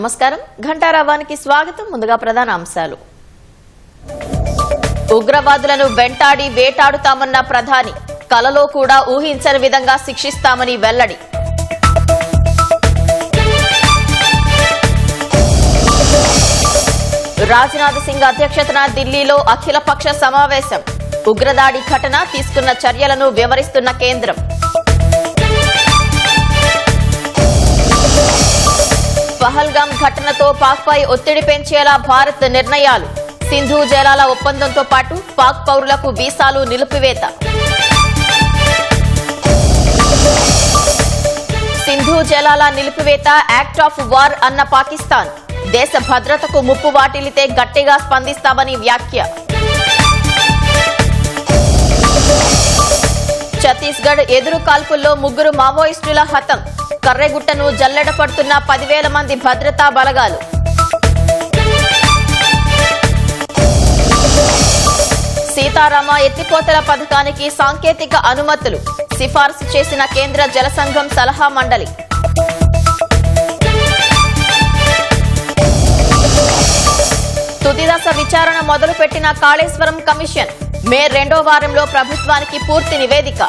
నమస్కారం ఘంటారావానికి స్వాగతం. ముందుగా ప్రధాన అంశాలు. ఉగ్రవాదులను వెంటాడి వేటాడుతామన్న ప్రధాని, కలలో కూడా ఊహించని విధంగా శిక్షిస్తామని వెల్లడి. రాజ్నాథ్ సింగ్ అధ్యక్షతన ఢిల్లీలో అఖిలపక్ష సమావేశం. ఉగ్రదాడి ఘటన తీసుకున్న చర్యలను వివరిస్తున్న కేంద్రం. పహల్గాం ఘటనతో పాక్పై ఒత్తిడి పెంచేలా భారత్ నిర్ణయాలు. సింధు జలాల ఒప్పందంతో పాటు పాక్ పౌరులకు వీసాలు నిలిపివేత. సింధు జలాల నిలిపివేత యాక్ట్ ఆఫ్ వార్ అన్న పాకిస్తాన్. దేశ భద్రతకు ముప్పు వాటిల్లితే గట్టిగా స్పందిస్తామని వ్యాఖ్య. ఛత్తీస్గఢ్ ఎదురు కాల్పుల్లో 3 మావోయిస్టుల హతం. కర్రెగుట్టను జల్లెడ పడుతున్న 10,000 మంది భద్రతా బలగాలు. సీతారామ ఎత్తిపోతల పథకానికి సాంకేతిక అనుమతులు. సిఫార్సు చేసిన కేంద్ర జల సంఘం సలహా మండలి. తుదిదశ విచారణ మొదలుపెట్టిన కాళేశ్వరం కమిషన్. మే 2వ వారంలో ప్రభుత్వానికి పూర్తి నివేదిక.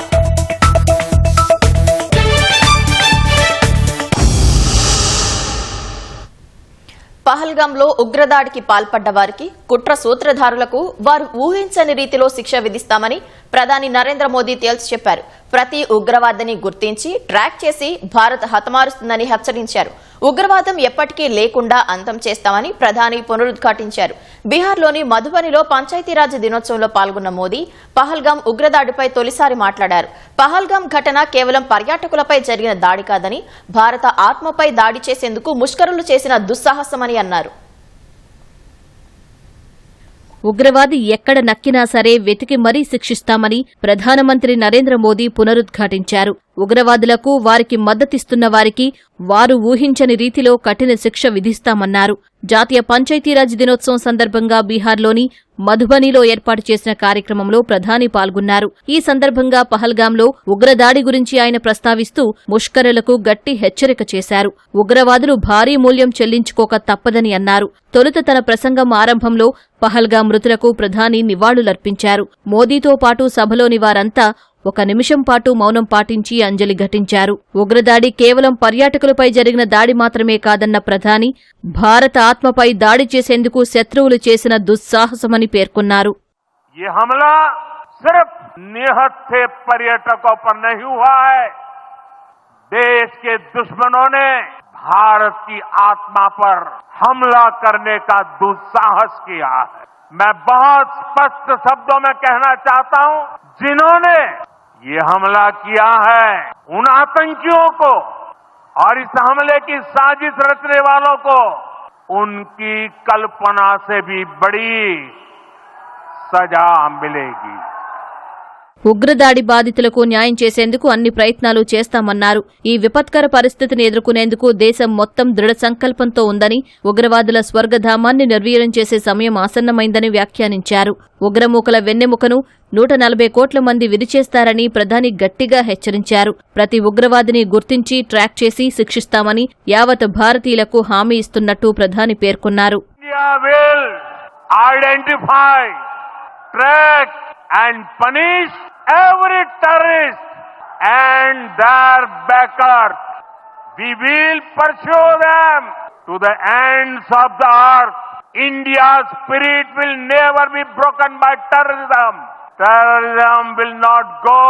పహల్గాంలో ఉగ్రదాడికి పాల్పడ్డ వారికి, కుట్ర సూత్రధారులకు వారు ఊహించని రీతిలో శిక్ష విధిస్తామని ప్రధాని నరేంద్ర మోదీ తేల్చి చెప్పారు. ప్రతి ఉగ్రవాదిని గుర్తించి ట్రాక్ చేసి భారత్ హతమారుస్తుందని హెచ్చరించారు. ఉగ్రవాదం ఎప్పటికీ లేకుండా అంతం చేస్తామని ప్రధాని పునరుద్ఘాటించారు. బీహార్లోని మధుబనిలో పంచాయతీరాజ్ దినోత్సవంలో పాల్గొన్న మోదీ పహల్గాం ఉగ్రదాడిపై తొలిసారి మాట్లాడారు. పహల్గాం ఘటన కేవలం పర్యాటకులపై జరిగిన దాడి కాదని, భారత ఆత్మపై దాడి చేసేందుకు ముష్కరులు చేసిన దుస్సాహసమని అన్నారు. ఉగ్రవాది ఎక్కడ నక్కినా సరే వెతికి మరీ శిక్షిస్తామని ప్రధానమంత్రి నరేంద్ర మోదీ పునరుద్ఘాటించారు. ఉగ్రవాదులకు, వారికి మద్దతిస్తున్న వారికి వారు ఊహించని రీతిలో కఠిన శిక్ష విధిస్తామన్నారు. జాతీయ పంచాయతీరాజ్ దినోత్సవం సందర్భంగా బీహార్లోని మధుబనిలో ఏర్పాటు చేసిన కార్యక్రమంలో ప్రధాని పాల్గొన్నారు. ఈ సందర్భంగా పహల్గాంలో ఉగ్రదాడి గురించి ఆయన ప్రస్తావిస్తూ ముష్కరులకు గట్టి హెచ్చరిక చేశారు. ఉగ్రవాదులు భారీ మూల్యం చెల్లించుకోక తప్పదని అన్నారు. తొలుత తన ప్రసంగం ఆరంభంలో పహల్గాం మృతులకు ప్రధాని నివాళులర్పించారు. మోదీతో పాటు సభలోని వారంతా 1 నిమిషం పాటు మౌనం పాటించి అంజలి ఘటించారు. ఉగ్రదాడి కేవలం పర్యాటకులపై జరిగిన దాడి మాత్రమే కాదన్న ప్రధాని, భారత ఆత్మపై దాడి చేసేందుకు శత్రువులు చేసిన దుస్సాహసమని పేర్కొన్నారు. ये हमला सिर्फ निहत्थे पर्यटकों पर नहीं हुआ है, देश के दुश्मनों ने भारत की आत्मा पर हमला करने का दुस्साहस किया है. मैं बहुत स्पष्ट शब्दों में कहना चाहता हूं, जिन्होंने ये हमला किया है उन आतंकियों को और इस हमले की साजिश रचने वालों को उनकी कल्पना से भी बड़ी सजा मिलेगी. ఉగ్రదాడి బాధితులకు న్యాయం చేసేందుకు అన్ని ప్రయత్నాలు చేస్తామన్నారు. ఈ విపత్కర పరిస్థితిని ఎదుర్కొనేందుకు దేశం మొత్తం దృఢ సంకల్పంతో ఉందని, ఉగ్రవాదుల స్వర్గధామాన్ని నిర్వీర్యం చేసే సమయం ఆసన్నమైందని వ్యాఖ్యానించారు. ఉగ్రమూకల వెన్నెముకను 140 కోట్ల మంది విరిచేస్తారని ప్రధాని గట్టిగా హెచ్చరించారు. ప్రతి ఉగ్రవాదిని గుర్తించి ట్రాక్ చేసి శిక్షిస్తామని యావత్ భారతీయులకు హామీ ఇస్తున్నట్టు ప్రధాని పేర్కొన్నారు. And punish every terrorist and their backers. We will pursue them to the ends of the earth. India's spirit will never be broken by terrorism. Terrorism will not go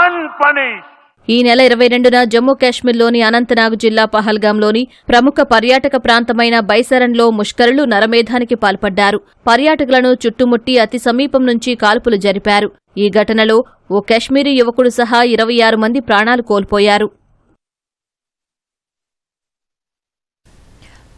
unpunished. ఈ నెల 22న జమ్మూ కాశ్మీర్లోని అనంతనాగ్ జిల్లా పహల్గాంలోని ప్రముఖ పర్యాటక ప్రాంతమైన బైసరన్లో ముష్కరులు నరమేధానికి పాల్పడ్డారు. పర్యాటకులను చుట్టుముట్టి అతి సమీపం నుంచి కాల్పులు జరిపారు. ఈ ఘటనలో ఓ కాశ్మీరీ యువకుడు సహా 26 మంది ప్రాణాలు కోల్పోయారు.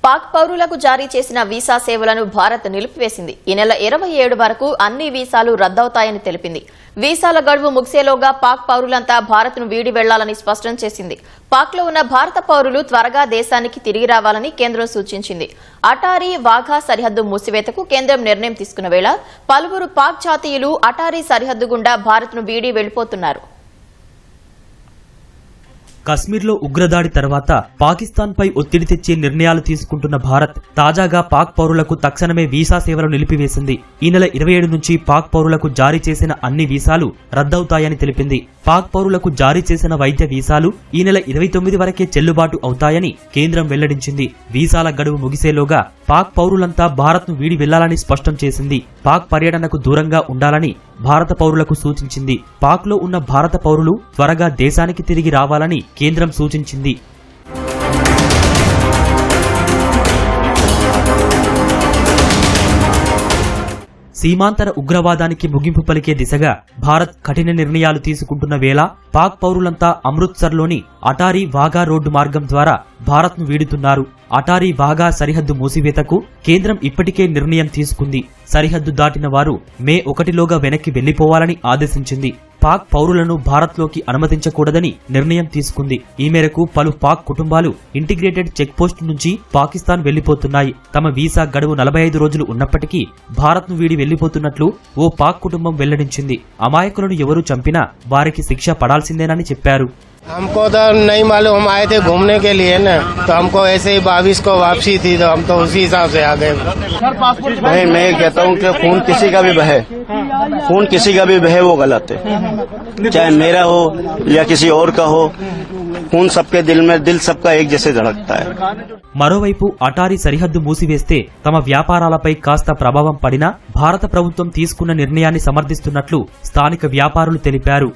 పాక్ పౌరులకు జారీ చేసిన వీసా సేవలను భారత్ నిలిపివేసింది. ఈ నెల 27 వరకు అన్ని వీసాలు రద్దవుతాయని తెలిపింది. వీసాల గడువు ముగిసేలోగా పాక్ పౌరులంతా భారత్ను వీడి వెళ్లాలని స్పష్టం చేసింది. పాక్లో ఉన్న భారత పౌరులు త్వరగా దేశానికి తిరిగి రావాలని కేంద్రం సూచించింది. అటారీ వాఘా సరిహద్దు మూసివేతకు కేంద్రం నిర్ణయం తీసుకున్న వేళ పలువురు పాక్ జాతీయులు అటారీ సరిహద్దు గుండా భారత్ను వీడి వెళ్లిపోతున్నారు. కశ్మీర్లో ఉగ్రదాడి తర్వాత పాకిస్తాన్పై ఒత్తిడి తెచ్చే నిర్ణయాలు తీసుకుంటున్న భారత్ తాజాగా పాక్ పౌరులకు తక్షణమే వీసా సేవలు నిలిపివేసింది. ఈ నెల 27 నుంచి పాక్ పౌరులకు జారీ చేసిన అన్ని వీసాలు రద్దవుతాయని తెలిపింది. పాక్ పౌరులకు జారీ చేసిన వైద్య వీసాలు ఈ నెల 29 వరకే చెల్లుబాటు అవుతాయని కేంద్రం వెల్లడించింది. వీసాల గడువు ముగిసేలోగా పాక్ పౌరులంతా భారత్ను వీడి వెళ్లాలని స్పష్టం చేసింది. పాక్ పర్యటనకు దూరంగా ఉండాలని భారత పౌరులకు సూచించింది. పాక్లో ఉన్న భారత పౌరులు త్వరగా దేశానికి తిరిగి రావాలని కేంద్రం సూచించింది. సీమాంతర ఉగ్రవాదానికి ముగింపు పలికే దిశగా భారత్ కఠిన నిర్ణయాలు తీసుకుంటున్న వేళ పాక్ పౌరులంతా అమృత్సర్లోని అటారీ వాఘా రోడ్డు మార్గం ద్వారా భారత్ను వీడుతున్నారు. అటారీ వాఘా సరిహద్దు మూసివేతకు కేంద్రం ఇప్పటికే నిర్ణయం తీసుకుంది. సరిహద్దు దాటిన వారు మే 1లోగా వెనక్కి వెళ్లిపోవాలని ఆదేశించింది. పాక్ పౌరులను భారత్లోకి అనుమతించకూడదని నిర్ణయం తీసుకుంది. ఈ మేరకు పలు పాక్ కుటుంబాలు ఇంటిగ్రేటెడ్ చెక్ పోస్ట్ నుంచి పాకిస్తాన్ వెళ్లిపోతున్నాయి. తమ వీసా గడువు 45 రోజులు ఉన్నప్పటికీ భారత్ను వీడి వెళ్లిపోతున్నట్లు ఓ పాక్ కుటుంబం వెల్లడించింది. అమాయకులను ఎవరు చంపినా వారికి శిక్ష పడాల్సిందేనని చెప్పారు. हमको तो नहीं मालूम, हम आए थे घूमने के लिए ना, तो हमको ऐसे ही 22 को वापसी थी, तो हम तो उसी हिसाब से आ गए। मैं कहता हूँ कि खून किसी का भी बहे, खून किसी का भी बहे वो गलत है, चाहे मेरा हो या किसी और का हो, खून सबके दिल में, दिल सबका एक जैसे धड़कता है. మరోవైపు అటారీ సరిహద్దు మూసివేస్తే తమ వ్యాపారాలపై కాస్త ప్రభావం పడినా భారత ప్రభుత్వం తీసుకున్న నిర్ణయాన్ని సమర్థిస్తున్నట్లు స్థానిక వ్యాపారులు తెలిపారు.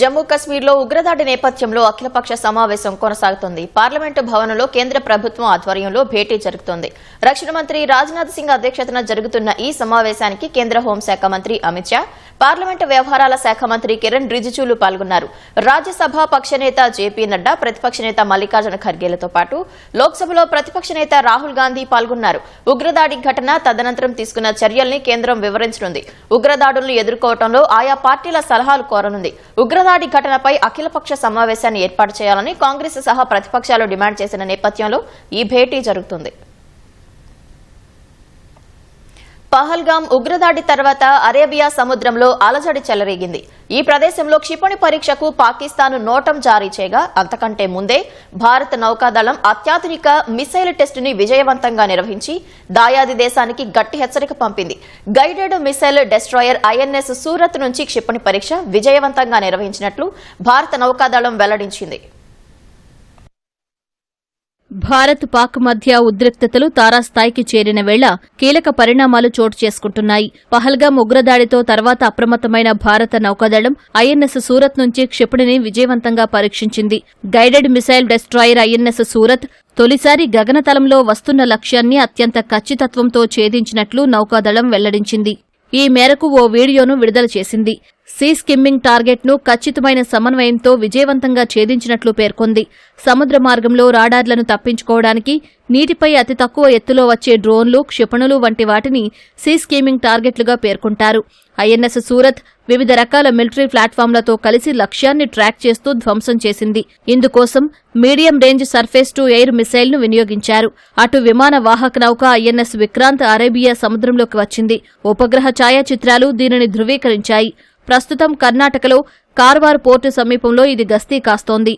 జమ్మూ కశ్మీర్లో ఉగ్రదాడి నేపథ్యంలో అఖిలపక్ష సమావేశం కొనసాగుతోంది. పార్లమెంటు భవనంలో కేంద్ర ప్రభుత్వం ఆధ్వర్యంలో భేటీ జరుగుతోంది. రక్షణ మంత్రి రాజ్నాథ్ సింగ్ అధ్యక్షతన జరుగుతున్న ఈ సమావేశానికి కేంద్ర హోంశాఖ మంత్రి అమిత్ షా, పార్లమెంటు వ్యవహారాల శాఖ మంత్రి కిరణ్ రిజిజులు పాల్గొన్నారు. రాజ్యసభ పక్ష నేత జేపీ నడ్డా, ప్రతిపక్ష నేత మల్లికార్జున ఖర్గేలతో పాటు లోక్సభలో ప్రతిపక్ష నేత రాహుల్ గాంధీ పాల్గొన్నారు. ఉగ్రదాడి ఘటన, తదనంతరం తీసుకున్న చర్యల్ని కేంద్రం వివరించనుంది. ఉగ్రదాడులను ఎదుర్కోవడంలో ఆయా పార్టీల సలహాలు కోరనుంది. ఉగ్రదాడి ఘటనపై అఖిలపక్ష సమావేశాన్ని ఏర్పాటు చేయాలని కాంగ్రెస్ సహా ప్రతిపక్షాలు డిమాండ్ చేసిన నేపథ్యంలో ఈ భేటీ జరుగుతుంది. పహల్గాం ఉగ్రదాడి తర్వాత అరేబియా సముద్రంలో అలజడి చెలరేగింది. ఈ ప్రదేశంలో క్షిపణి పరీక్షకు పాకిస్తాన్ నోటం జారీ చేయగా అంతకంటే ముందే భారత నౌకాదళం అత్యాధునిక మిసైల్ టెస్టుని విజయవంతంగా నిర్వహించి దాయాది దేశానికి గట్టి హెచ్చరిక పంపింది. Guided missile destroyer INS Surat నుంచి క్షిపణి పరీక్ష విజయవంతంగా నిర్వహించినట్లు భారత నౌకాదళం వెల్లడించింది. భారత్ పాక్ మధ్య ఉద్రిక్తతలు తారాస్థాయికి చేరిన వేళ కీలక పరిణామాలు చోటు చేసుకుంటున్నాయి. పహల్గాం ఉగ్రదాడితో తర్వాత అప్రమత్తమైన భారత నౌకాదళం ఐఎన్ఎస్ సూరత్ నుంచి క్షిపణిని విజయవంతంగా పరీక్షించింది. Guided missile destroyer INS Surat తొలిసారి గగనతలంలో వస్తున్న లక్ష్యాన్ని అత్యంత ఖచ్చితత్వంతో ఛేదించినట్లు నౌకాదళం వెల్లడించింది. ఈ మేరకు ఓ వీడియోను విడుదల చేసింది. సీ స్కిమ్మింగ్ టార్గెట్ ను ఖచ్చితమైన సమన్వయంతో విజయవంతంగా ఛేదించినట్లు పేర్కొంది. సముద్ర మార్గంలో రాడార్లను తప్పించుకోవడానికి నీటిపై అతి తక్కువ ఎత్తులో వచ్చే డ్రోన్లు, క్షిపణులు వంటి వాటిని సీ స్కిమ్మింగ్ టార్గెట్లుగా పేర్కొంటారు. ఐఎన్ఎస్ సూరత్ వివిధ రకాల మిలిటరీ ప్లాట్ఫామ్లతో కలిసి లక్ష్యాన్ని ట్రాక్ చేస్తూ ధ్వంసం చేసింది. ఇందుకోసం medium range surface to air missile ను వినియోగించారు. అటు విమాన వాహక నౌక ఐఎన్ఎస్ విక్రాంత్ అరేబియా సముద్రంలోకి వచ్చింది. ఉపగ్రహ ఛాయాచిత్రాలు దీనిని ధృవీకరించాయి. ప్రస్తుతం కర్ణాటకలో కార్వార్ పోర్టు సమీపంలో ఇది గస్తీ కాస్తోంది.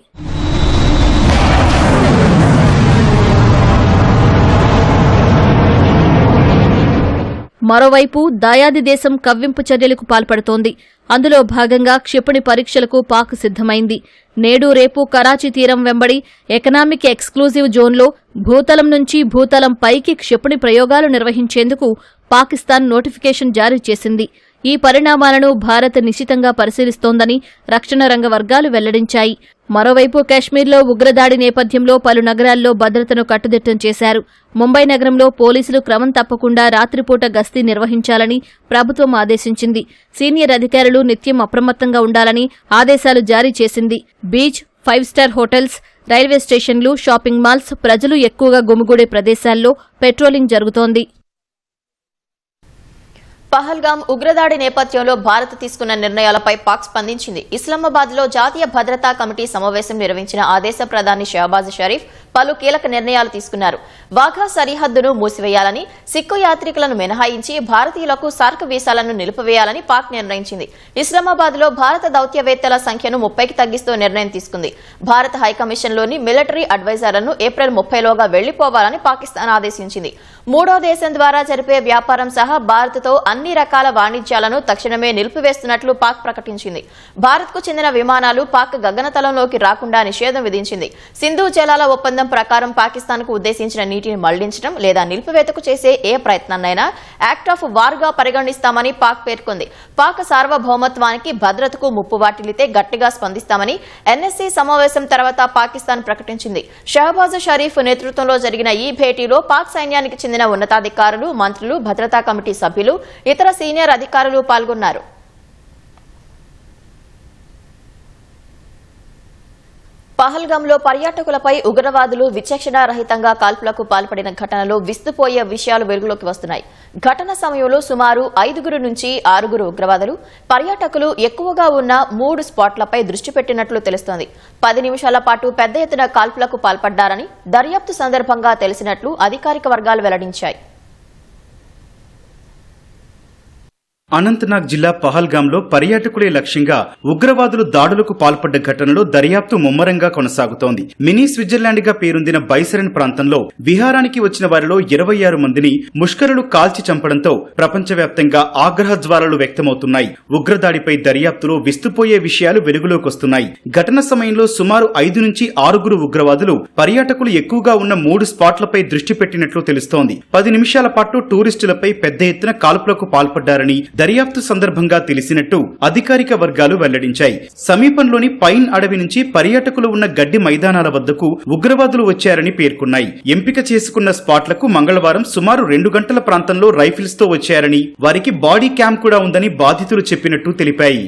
మరోవైపు దాయాది దేశం కవ్వింపు చర్యలకు పాల్పడుతోంది. అందులో భాగంగా క్షిపణి పరీక్షలకు పాక్ సిద్దమైంది. నేడు రేపు కరాచీ తీరం వెంబడి ఎకనామిక్ ఎక్స్క్లూజివ్ జోన్లో భూతలం నుంచి భూతలం పైకి క్షిపణి ప్రయోగాలు నిర్వహించేందుకు పాకిస్తాన్ నోటిఫికేషన్ జారీ చేసింది. ఈ పరిణామాలను భారత్ నిశితంగా పరిశీలిస్తోందని రక్షణ రంగ వర్గాలు వెల్లడించాయి. మరోవైపు కశ్మీర్లో ఉగ్రదాడి నేపథ్యంలో పలు నగరాల్లో భద్రతను కట్టుదిట్టం చేశారు. ముంబై నగరంలో పోలీసులు క్రమం తప్పకుండా రాత్రిపూట గస్తీ నిర్వహించాలని ప్రభుత్వం ఆదేశించింది. సీనియర్ అధికారులు నిత్యం అప్రమత్తంగా ఉండాలని ఆదేశాలు జారీ చేసింది. బీచ్, 5 స్టార్ హోటల్స్, రైల్వే స్టేషన్లు, షాపింగ్ మాల్స్, ప్రజలు ఎక్కువగా గుమిగూడే ప్రదేశాల్లో పెట్రోలింగ్ జరుగుతోంది. పహల్గాం ఉగ్రదాడి నేపథ్యంలో భారత్ తీసుకున్న నిర్ణయాలపై పాక్ స్పందించింది. ఇస్లామాబాద్ లో జాతీయ భద్రతా కమిటీ సమావేశం నిర్వహించిన ఆ దేశ ప్రధాని షహబాజ్ షరీఫ్ పలు కీలక నిర్ణయాలు తీసుకున్నారు. వాఘా సరిహద్దును మూసివేయాలని, సిక్కు యాత్రికులను మినహాయించి భారతీయులకు సార్క్ వీసాలను నిలిపివేయాలని పాక్ నిర్ణయించింది. ఇస్లామాబాద్ లో భారత దౌత్యవేత్తల సంఖ్యను 30కి తగ్గిస్తూ నిర్ణయం తీసుకుంది. భారత హైకమిషన్లోని మిలిటరీ అడ్వైజర్లను ఏప్రిల్ 30లోగా వెళ్లిపోవాలని పాకిస్తాన్ ఆదేశించింది. మూడో దేశం ద్వారా జరిపే వ్యాపారం సహా భారత్తో అన్ని రకాల వాణిజ్యాలను తక్షణమే నిలిపివేస్తున్నట్లు పాక్ ప్రకటించింది. భారత్కు చెందిన విమానాలు పాక్ గగనతలంలోకి రాకుండా నిషేధం విధించింది. సింధు జలాల ఒప్పందం ప్రకారం పాకిస్తాన్కు ఉద్దేశించిన నీటిని మళ్లించడం లేదా నిలిపివేతకు చేసే ఏ ప్రయత్నాన్నైనా యాక్ట్ ఆఫ్ వార్ గా పరిగణిస్తామని పాక్ పేర్కొంది. పాక్ సార్వభౌమత్వానికి, భద్రతకు ముప్పు వాటిల్లితే గట్టిగా స్పందిస్తామని ఎన్ఎస్సీ సమావేశం తర్వాత పాకిస్తాన్ ప్రకటించింది. షహబాజ్ షరీఫ్ నేతృత్వంలో జరిగిన ఈ భేటీలో పాక్ సైన్యానికి చెందిన ఉన్నతాధికారులు, మంత్రులు, భద్రతా కమిటీ సభ్యులు, ఇతర సీనియర్ అధికారులు పాల్గొన్నారు. పహల్గాంలో పర్యాటకులపై ఉగ్రవాదులు విచక్షణారహితంగా కాల్పులకు పాల్పడిన ఘటనలో విస్తుపోయే విషయాలు వెలుగులోకి వస్తున్నాయి. ఘటన సమయంలో సుమారు 5 నుంచి 6 ఉగ్రవాదులు పర్యాటకులు ఎక్కువగా ఉన్న 3 స్పాట్లపై దృష్టి పెట్టినట్లు తెలుస్తోంది. 10 నిమిషాల పాటు పెద్ద ఎత్తున కాల్పులకు పాల్పడ్డారని దర్యాప్తు సందర్భంగా తెలిసినట్లు అధికారిక వర్గాలు వెల్లడించాయి. అనంతనాగ్ జిల్లా పహల్గాంలో పర్యాటకులే లక్ష్యంగా ఉగ్రవాదులు దాడులకు పాల్పడ్డ ఘటనలో దర్యాప్తు ముమ్మరంగా కొనసాగుతోంది. మినీ స్విట్జర్లాండ్ గా పేరొందిన బైసరన్ ప్రాంతంలో విహారానికి వచ్చిన వారిలో 26 మందిని ముష్కరులు కాల్చి చంపడంతో ప్రపంచవ్యాప్తంగా ఆగ్రహ జ్వాలలు వ్యక్తమవుతున్నాయి. ఉగ్రదాడిపై దర్యాప్తులో విస్తుపోయే విషయాలు వెలుగులోకొస్తున్నాయి. ఘటన సమయంలో సుమారు 5 నుంచి 6 ఉగ్రవాదులు పర్యాటకులు ఎక్కువగా ఉన్న 3 స్పాట్లపై దృష్టి పెట్టినట్లు తెలుస్తోంది. 10 నిమిషాల పాటు టూరిస్టులపై పెద్ద ఎత్తున కాల్పులకు పాల్పడ్డారని దర్యాప్తు సందర్భంగా తెలిసినట్టు అధికారిక వర్గాలు వెల్లడించాయి. సమీపంలోని పైన్ అడవి నుంచి పర్యాటకులు ఉన్న గడ్డి మైదానాల వద్దకు ఉగ్రవాదులు వచ్చారని పేర్కొన్నాయి. ఎంపిక చేసుకున్న స్పాట్లకు మంగళవారం సుమారు 2 గంటల ప్రాంతంలో రైఫిల్స్ తో వచ్చారని, వారికి బాడీ క్యామ్ కూడా ఉందని బాధితులు చెప్పినట్టు తెలిపాయి.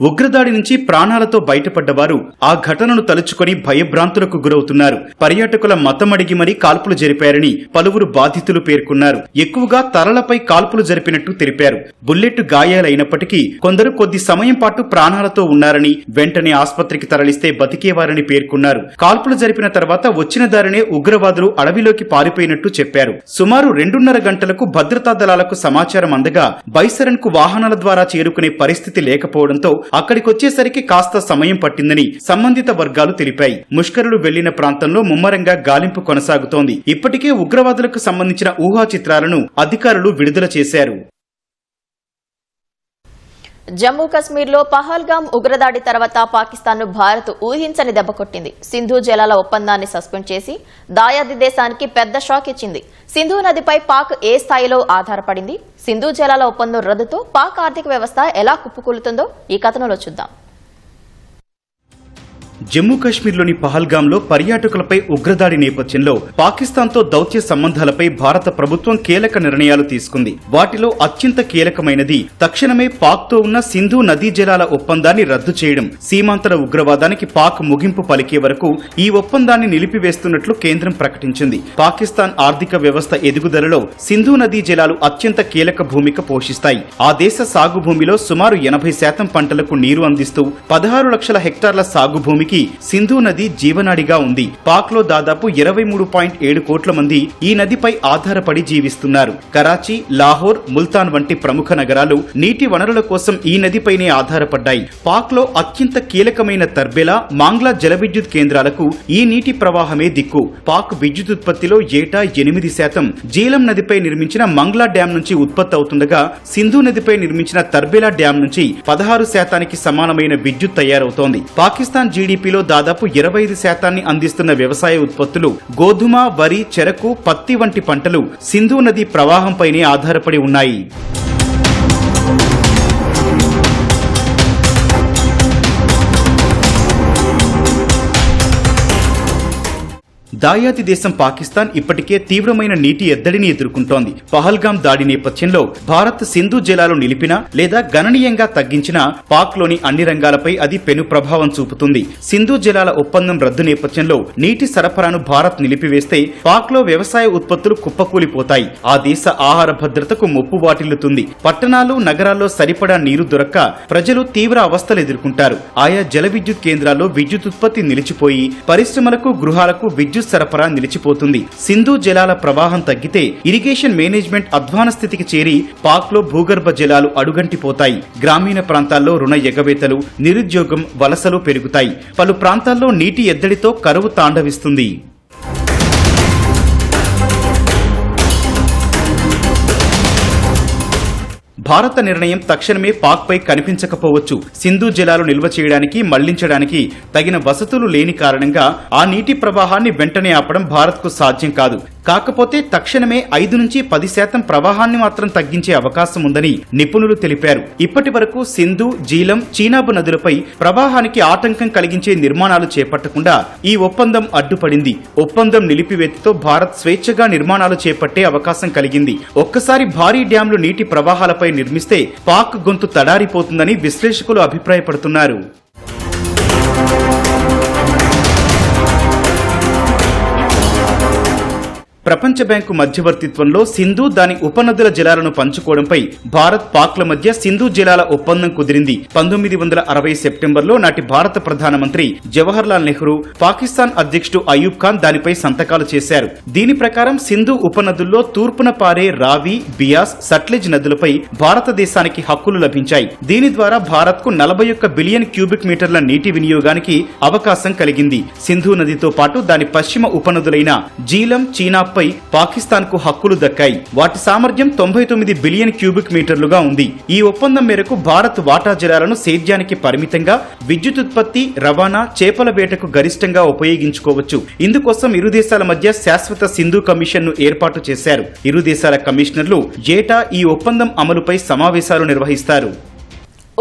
ఉగ్రదాడి నుంచి ప్రాణాలతో బయటపడ్డవారు ఆ ఘటనను తలుచుకొని భయభ్రాంతులకు గురవుతున్నారు. పర్యాటకుల మతమడిగి మరీ కాల్పులు జరిపారని పలువురు బాధితులు పేర్కొన్నారు. ఎక్కువగా తలలపై కాల్పులు జరిపినట్టు తెలిపారు. బుల్లెట్ గాయాలైనప్పటికీ కొందరు కొద్ది సమయం పాటు ప్రాణాలతో ఉన్నారని, వెంటనే ఆస్పత్రికి తరలిస్తే బతికేవారని పేర్కొన్నారు. కాల్పులు జరిపిన తర్వాత వచ్చిన దారినే ఉగ్రవాదులు అడవిలోకి పారిపోయినట్టు చెప్పారు. సుమారు 2.5 గంటలకు భద్రతా దళాలకు సమాచారం అందగా బైసరన్ కు వాహనాల ద్వారా చేరుకునే పరిస్థితి లేకపోవడంతో అక్కడికొచ్చేసరికి కాస్త సమయం పట్టిందని సంబంధిత వర్గాలు తెలిపాయి. ముష్కరులు వెళ్లిన ప్రాంతంలో ముమ్మరంగా గాలింపు కొనసాగుతోంది. ఇప్పటికే ఉగ్రవాదులకు సంబంధించిన ఊహా చిత్రాలను అధికారులు విడుదల చేశారు. జమ్మూ కశ్మీర్లో పహల్గాం ఉగ్రదాడి తర్వాత పాకిస్తాన్ను భారత్ ఊహించని దెబ్బకొట్టింది. సింధు జలాల ఒప్పందాన్ని సస్పెండ్ చేసి దాయాది దేశానికి పెద్ద షాక్ ఇచ్చింది. సింధు నదిపై పాక్ ఏ స్థాయిలో ఆధారపడింది, సింధు జలాల ఒప్పందం రద్దుతో పాక్ ఆర్థిక వ్యవస్థ ఎలా కుప్పకూలుతుందో ఈ కథనంలో చూద్దాం. జమ్మూ కాశ్మీర్లోని పహల్గాంలో పర్యాటకులపై ఉగ్రదాడి నేపథ్యంలో పాకిస్తాన్తో దౌత్య సంబంధాలపై భారత ప్రభుత్వం కీలక నిర్ణయాలు తీసుకుంది. వాటిలో అత్యంత కీలకమైనది తక్షణమే పాక్తో ఉన్న సింధు నదీ జలాల ఒప్పందాన్ని రద్దు చేయడం. సీమాంతర ఉగ్రవాదానికి పాక్ ముగింపు పలికే వరకు ఈ ఒప్పందాన్ని నిలిపివేస్తున్నట్లు కేంద్రం ప్రకటించింది. పాకిస్తాన్ ఆర్థిక వ్యవస్థ ఎదుగుదలలో సింధు నదీ జలాలు అత్యంత కీలక భూమిక పోషిస్తాయి. ఆ దేశ సాగు భూమిలో సుమారు 80% పంటలకు నీరు అందిస్తూ 16 లక్షల హెక్టార్ల సాగు భూమికి సింధు నది జీవనాడిగా ఉంది. పాక్ లో దాదాపు 23.7 కోట్ల మంది ఈ నదిపై ఆధారపడి జీవిస్తున్నారు. కరాచీ, లాహోర్, ముల్తాన్ వంటి ప్రముఖ నగరాలు నీటి వనరుల కోసం ఈ నదిపైనే ఆధారపడ్డాయి. పాక్ లో అత్యంత కీలకమైన తర్బెలా, మాంగ్లా జల విద్యుత్ కేంద్రాలకు ఈ నీటి ప్రవాహమే దిక్కు. పాక్ విద్యుత్ ఉత్పత్తిలో ఏటా 8% జీలం నదిపై నిర్మించిన మంగ్లా డ్యాం నుంచి ఉత్పత్తి అవుతుండగా, సింధు నదిపై నిర్మించిన తర్బెలా డ్యాం నుంచి 16% సమానమైన విద్యుత్ తయారవుతోంది. పాకిస్తాన్ జీడీపీలో దాదాపు 25% అందిస్తున్న వ్యవసాయ ఉత్పత్తులు గోధుమ, వరి, చెరకు, పత్తి వంటి పంటలు సింధు నది ప్రవాహంపైనే ఆధారపడి ఉన్నాయి. దాయాది దేశం పాకిస్తాన్ ఇప్పటికే తీవ్రమైన నీటి ఎద్దడిని ఎదుర్కొంటోంది. పహల్గాం దాడి నేపథ్యంలో భారత్ సింధు జలాలు నిలిపినా లేదా గణనీయంగా తగ్గించినా పాక్ లోని అన్ని రంగాలపై అది పెను ప్రభావం చూపుతుంది. సింధు జలాల ఒప్పందం రద్దు నేపథ్యంలో నీటి సరఫరాను భారత్ నిలిపివేస్తే పాక్ లో వ్యవసాయ ఉత్పత్తులు కుప్పకూలిపోతాయి. ఆ దేశ ఆహార భద్రతకు ముప్పు వాటిల్లుతుంది. పట్టణాలు నగరాల్లో సరిపడా నీరు దొరక్క ప్రజలు తీవ్ర అవస్థలు ఎదుర్కొంటారు. ఆయా జల విద్యుత్ కేంద్రాల్లో విద్యుత్ ఉత్పత్తి నిలిచిపోయి పరిశ్రమలకు గృహాలకు విద్యుత్ సరఫరా నిలిచిపోతుంది. సింధు జలాల ప్రవాహం తగ్గితే ఇరిగేషన్ మేనేజ్మెంట్ అధ్వాన స్థితికి చేరి పాక్ లో భూగర్భ జలాలు అడుగంటిపోతాయి. గ్రామీణ ప్రాంతాల్లో రుణ ఎగవేతలు, నిరుద్యోగం, వలసలు పెరుగుతాయి. పలు ప్రాంతాల్లో నీటి ఎద్దడితో కరువు తాండవిస్తుంది. భారత నిర్ణయం తక్షణమే పాక్ పై కనిపించకపోవచ్చు. సింధు జలాలు నిల్వ చేయడానికి, మళ్లించడానికి తగిన వసతులు లేని కారణంగా ఆ నీటి ప్రవాహాన్ని వెంటనే ఆపడం భారత్ కు సాధ్యం కాదు. కాకపోతే తక్షణమే 5 నుంచి 10% ప్రవాహాన్ని మాత్రం తగ్గించే అవకాశం ఉందని నిపుణులు తెలిపారు. ఇప్పటి వరకు సింధు, జీలం, చీనాబు నదులపై ప్రవాహానికి ఆటంకం కలిగించే నిర్మాణాలు చేపట్టకుండా ఈ ఒప్పందం అడ్డుపడింది. ఒప్పందం నిలిపివేతతో భారత్ స్వేచ్ఛగా నిర్మాణాలు చేపట్టే అవకాశం కలిగింది. ఒక్కసారి భారీ డ్యాంలు నీటి ప్రవాహాలపై నిర్మిస్తే పాక్ గొంతు తడారిపోతుందని విశ్లేషకులు అభిప్రాయపడుతున్నారు. ప్రపంచ బ్యాంకు మధ్యవర్తిత్వంలో సింధు, దాని ఉపనదుల జలాలను పంచుకోవడంపై భారత్, పాక్ల మధ్య సింధు జలాల ఒప్పందం కుదిరింది. 1960 సెప్టెంబర్లో నాటి భారత ప్రధానమంత్రి జవహర్లాల్ నెహ్రూ, పాకిస్తాన్ అధ్యక్షుడు అయూబ్ ఖాన్ దానిపై సంతకాలు చేశారు. దీని ప్రకారం సింధు ఉపనదుల్లో తూర్పున పారే రావి, బియాస్, సట్లెజ్ నదులపై భారతదేశానికి హక్కులు లభించాయి. దీని ద్వారా భారత్ కు 41 బిలియన్ క్యూబిక్ మీటర్ల నీటి వినియోగానికి అవకాశం కలిగింది. సింధు నదితో పాటు దాని పశ్చిమ ఉపనదులైన జీలం, చీనాబ్ పై పాకిస్తాన్ కు హక్కులు దక్కాయి. వాటి సామర్థ్యం 99 బిలియన్ క్యూబిక్ మీటర్లుగా ఉంది. ఈ ఒప్పందం మేరకు భారత్ వాటా జలాలను సేద్యానికి పరిమితంగా, విద్యుత్ ఉత్పత్తి, రవాణా, చేపల వేటకు గరిష్టంగా ఉపయోగించుకోవచ్చు. ఇందుకోసం ఇరు దేశాల మధ్య శాశ్వత సింధు కమిషన్ ను ఏర్పాటు చేశారు. ఇరు దేశాల కమిషనర్లు ఏటా ఈ ఒప్పందం అమలుపై సమావేశాలు నిర్వహిస్తారు.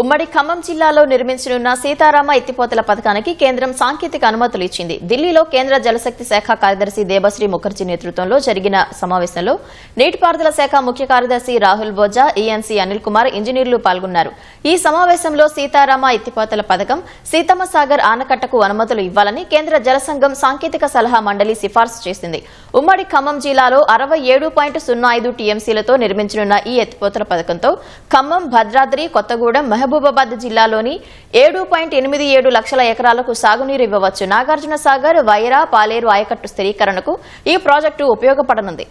ఉమ్మడి ఖమ్మం జిల్లాలో నిర్మించనున్న సీతారామ ఎత్తిపోతల పథకానికి కేంద్రం సాంకేతిక అనుమతులు ఇచ్చింది. ఢిల్లీలో కేంద్ర జలశక్తి శాఖ కార్యదర్శి దేబశ్రీ ముఖర్జీ నేతృత్వంలో జరిగిన సమావేశంలో నీటిపారుదల శాఖ ముఖ్య కార్యదర్శి రాహుల్ బోజా, ఈఎన్సీ అనిల్ కుమార్, ఇంజనీర్లు పాల్గొన్నారు. ఈ సమావేశంలో సీతారామ ఎత్తిపోతల పథకం, సీతమ్మ సాగర్ ఆనకట్టకు అనుమతులు ఇవ్వాలని కేంద్ర జలసంఘం సాంకేతిక సలహా మండలి సిఫార్సు చేసింది. ఉమ్మడి ఖమ్మం జిల్లాలో 67.05 టీఎంసీలతో నిర్మించనున్న ఈ ఎత్తిపోతల పథకంతో ఖమ్మం, భద్రాద్రి, కొత్తగూడెం, మహబూబాబాద్ జిల్లాలోని 7.87 లక్షల ఎకరాలకు సాగునీరు ఇవ్వవచ్చు. నాగార్జున సాగర్, వైరా, పాలేరు ఆయకట్టు స్థిరీకరణకు ఈ ప్రాజెక్టు ఉపయోగపడనుంది.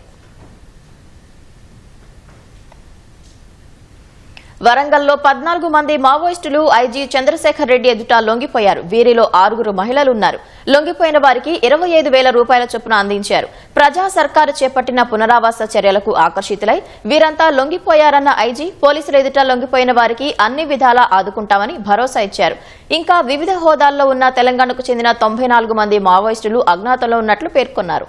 వరంగల్లో 14 మంది మావోయిస్టులు ఐజీ చంద్రశేఖర్ రెడ్డి ఎదుట లొంగిపోయారు. వీరిలో 6 మహిళలున్నారు. లొంగిపోయిన వారికి 25,000 రూపాయల చొప్పున అందించారు. ప్రజా సర్కారు చేపట్టిన పునరావాస చర్యలకు ఆకర్షితులై వీరంతా లొంగిపోయారన్న ఐజీ, పోలీసుల ఎదుట లొంగిపోయిన వారికి అన్ని విధాలా ఆదుకుంటామని భరోసా ఇచ్చారు. ఇంకా వివిధ హోదాల్లో ఉన్న తెలంగాణకు చెందిన 94 మంది మావోయిస్టులు అజ్ఞాతంలో ఉన్నట్లు పేర్కొన్నారు.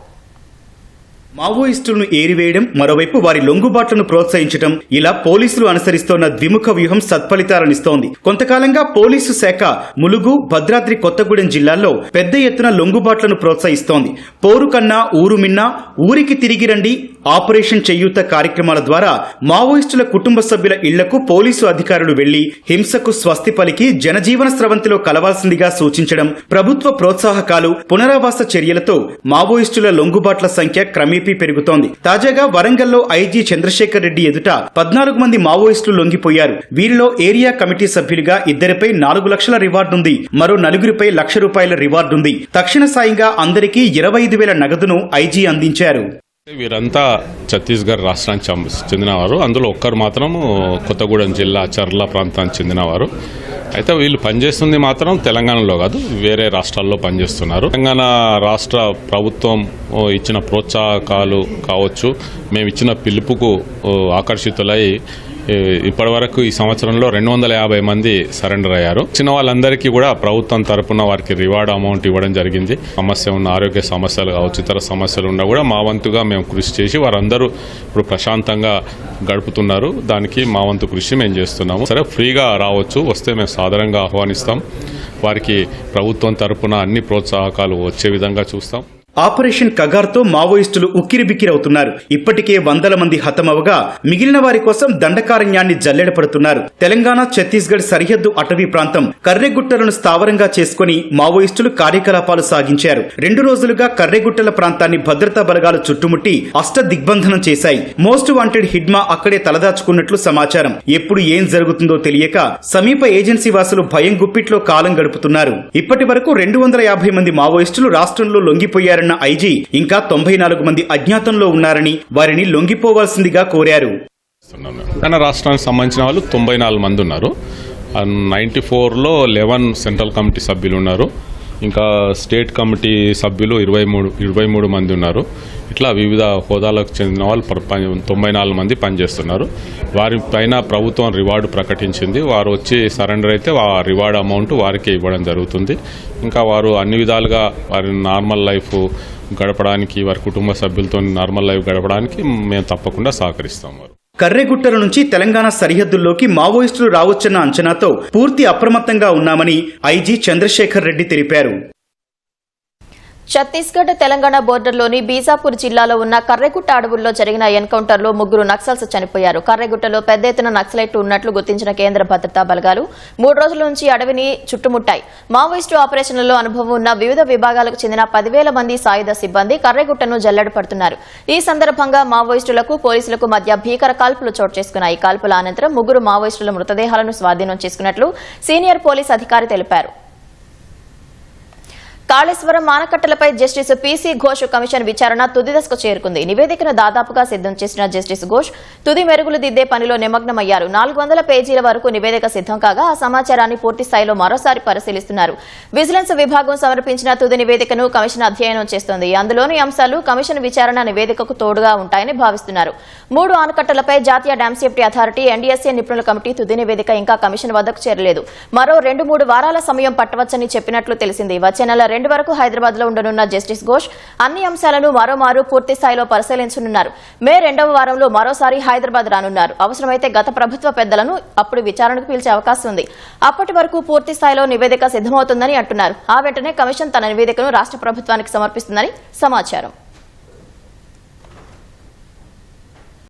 మావోయిస్టులను ఏరివేయడం, మరోవైపు వారి లొంగుబాట్లను ప్రోత్సహించడం, ఇలా పోలీసులు అనుసరిస్తోన్న ద్విముఖ వ్యూహం సత్ఫలితాలనిస్తోంది. కొంతకాలంగా పోలీసు శాఖ ములుగు, భద్రాద్రి కొత్తగూడెం జిల్లాల్లో పెద్ద ఎత్తున లొంగుబాట్లను ప్రోత్సహిస్తోంది. పోరు కన్నా ఊరు మిన్నా, ఊరికి తిరిగి రండి, ఆపరేషన్ చెయ్యూత కార్యక్రమాల ద్వారా మావోయిస్టుల కుటుంబ సభ్యుల ఇళ్లకు పోలీసు అధికారులు వెళ్లి హింసకు స్వస్తి పలికి జనజీవన స్రవంతిలో కలవాల్సిందిగా సూచించడం, ప్రభుత్వ ప్రోత్సాహకాలు, పునరావాస చర్యలతో మావోయిస్టుల లొంగుబాట్ల సంఖ్య క్రమేపీ పెరుగుతోంది. తాజాగా వరంగల్లో ఐజీ చంద్రశేఖర్ రెడ్డి ఎదుట 14 మంది మావోయిస్టులు లొంగిపోయారు. వీరిలో ఏరియా కమిటీ సభ్యులుగా 2 4 లక్షల రివార్డుంది. మరో 4 1,00,000 రూపాయల రివార్డుంది. తక్షణ సాయంగా అందరికీ 25,000 నగదును ఐజీ అందించారు. వీరంతా ఛత్తీస్గఢ్ రాష్ట్రానికి చెందినవారు. అందులో ఒక్కరు మాత్రం కొత్తగూడెం జిల్లా చర్ల ప్రాంతానికి చెందినవారు. అయితే వీళ్ళు పనిచేస్తుంది మాత్రం తెలంగాణలో కాదు, వేరే రాష్ట్రాల్లో పనిచేస్తున్నారు. తెలంగాణ రాష్ట్ర ప్రభుత్వం ఇచ్చిన ప్రోత్సాహకాలు కావచ్చు, మేము ఇచ్చిన పిలుపుకు ఆకర్షితులై ఇప్పటి వరకు ఈ సంవత్సరంలో 250 మంది సరెండర్ అయ్యారు. చిన్న వాళ్ళందరికీ కూడా ప్రభుత్వం తరపున వారికి రివార్డ్ అమౌంట్ ఇవ్వడం జరిగింది. సమస్య ఉన్న ఆరోగ్య సమస్యలు కావచ్చు, ఇతర సమస్యలు ఉన్నా కూడా మా వంతుగా మేము కృషి చేసి వారందరూ ఇప్పుడు ప్రశాంతంగా గడుపుతున్నారు. దానికి మా వంతు కృషి మేము చేస్తున్నాము. సరే, ఫ్రీగా రావచ్చు, వస్తే మేము సాధారణంగా ఆహ్వానిస్తాం. వారికి ప్రభుత్వం తరపున అన్ని ప్రోత్సాహకాలు వచ్చే విధంగా చూస్తాం. ఆపరేషన్ కగార్తో మావోయిస్టులు ఉక్కిరిబిక్కిరవుతున్నారు. ఇప్పటికే వందల మంది హతమవగా మిగిలిన వారి కోసం దండకారణ్యాన్ని జల్లెడపడుతున్నారు. తెలంగాణ ఛత్తీస్గఢ్ సరిహద్దు అటవీ ప్రాంతం కర్రెగుట్టలను స్థావరంగా చేసుకుని మావోయిస్టులు కార్యకలాపాలు సాగించారు. 2 రోజులుగా కర్రెగుట్టల ప్రాంతాన్ని భద్రతా బలగాలు చుట్టుముట్టి దిగ్బంధనం చేశాయి. మోస్ట్ వాంటెడ్ హిడ్మా అక్కడే తలదాచుకున్నట్లు సమాచారం. ఎప్పుడు ఏం జరుగుతుందో తెలియక సమీప ఏజెన్సీ వాసులు భయం గుప్పిట్లో కాలం గడుపుతున్నారు. ఇప్పటి వరకు 250 మంది మావోయిస్టులు రాష్ట్రంలో లొంగిపోయారు. ఐజీ ఇంకా 94 మంది అజ్ఞాతంలో ఉన్నారని వారిని లొంగిపోవాల్సిందిగా కోరారు. తెలంగాణ రాష్ట్రానికి సంబంధించిన వాళ్ళు 94 మంది ఉన్నారు. 94లో 11 సెంట్రల్ కమిటీ సభ్యులు ఉన్నారు. ఇంకా స్టేట్ కమిటీ సభ్యులు 23 మంది ఉన్నారు. ఇట్లా వివిధ హోదాలకు చెందిన వాళ్ళు 94 మంది పనిచేస్తున్నారు. వారి పైన ప్రభుత్వం రివార్డు ప్రకటించింది. వారు వచ్చి సరెండర్ అయితే ఆ రివార్డ్ అమౌంట్ వారికి ఇవ్వడం జరుగుతుంది. ఇంకా వారు అన్ని విధాలుగా వారి నార్మల్ లైఫ్ గడపడానికి, వారి కుటుంబ సభ్యులతో నార్మల్ లైఫ్ గడపడానికి మేము తప్పకుండా సహకరిస్తాము. కర్రెగుట్టల నుంచి తెలంగాణ సరిహద్దుల్లోకి మావోయిస్టులు రావచ్చన్న అంచనాతో పూర్తి అప్రమత్తంగా ఉన్నామని ఐజీ చంద్రశేఖర్ రెడ్డి తెలిపారు. ఛత్తీస్గఢ్ తెలంగాణ బోర్డర్లోని బీజాపూర్ జిల్లాలో ఉన్న కర్రెగుట్ట అడవుల్లో జరిగిన ఎన్కౌంటర్లో 3 నక్సల్స్ చనిపోయారు. కర్రెగుట్టలో పెద్ద ఎత్తున నక్సలైట్లు ఉన్నట్లు గుర్తించిన కేంద్ర భద్రతా బలగాలు 3 రోజుల నుంచి అడవిని చుట్టుముట్టాయి. మావోయిస్టు ఆపరేషన్లలో అనుభవం ఉన్న వివిధ విభాగాలకు చెందిన 10,000 మంది సాయుధ సిబ్బంది కర్రెగుట్టను జల్లెడపడుతున్నారు. ఈ సందర్భంగా మావోయిస్టులకు పోలీసులకు మధ్య భీకర కాల్పులు చోటు చేసుకున్నాయి. కాల్పుల అనంతరం 3 మావోయిస్టుల మృతదేహాలను స్వాధీనం చేసుకున్నట్లు సీనియర్ పోలీస్ అధికారి తెలిపారు. కాళేశ్వరం ఆనకట్టలపై జస్టిస్ పీసీ ఘోష్ కమిషన్ విచారణ తుది దశకు చేరుకుంది. నివేదికను దాదాపుగా సిద్దం చేసిన జస్టిస్ ఘోష్ తుది మెరుగులు దిద్దే పనిలో నిమగ్నమయ్యారు. 400 పేజీల వరకు నివేదిక సిద్దం కాగా ఆ సమాచారాన్ని పూర్తి స్థాయిలో మరోసారి పరిశీలిస్తున్నారు. విజిలెన్స్ విభాగం సమర్పించిన తుది నివేదికను కమిషన్ అధ్యయనం చేస్తోంది. అందులోని అంశాలు కమిషన్ విచారణ నివేదికకు తోడుగా ఉంటాయని భావిస్తున్నారు. 3 ఆనకట్టలపై జాతీయ డ్యామ్ సేఫ్టీ అథారిటీ ఎన్డీఎస్ఏ నిపుణుల కమిటీ తుది నివేదిక ఇంకా కమిషన్ వద్దకు చేరలేదు. మరో 2-3 వారాల సమయం పట్టవచ్చని చెప్పినట్లు తెలిసింది. వచ్చే నెల 2 వరకు హైదరాబాద్ లో ఉండనున్న జస్టిస్ ఘోష్ అన్ని అంశాలను మరోమారు పూర్తి స్థాయిలో పరిశీలించనున్నారు. మే 2వ వారంలో మరోసారి హైదరాబాద్ రానున్నారు. అవసరమైతే గత ప్రభుత్వ పెద్దలను అప్పుడు విచారణకు పిలిచే అవకాశం ఉంది. అప్పటి వరకు పూర్తి స్థాయిలో నివేదిక సిద్దమవుతుందని అంటున్నారు. ఆ వెంటనే కమిషన్ తన నివేదికను రాష్ట్ర ప్రభుత్వానికి సమర్పిస్తుందని సమాచారం.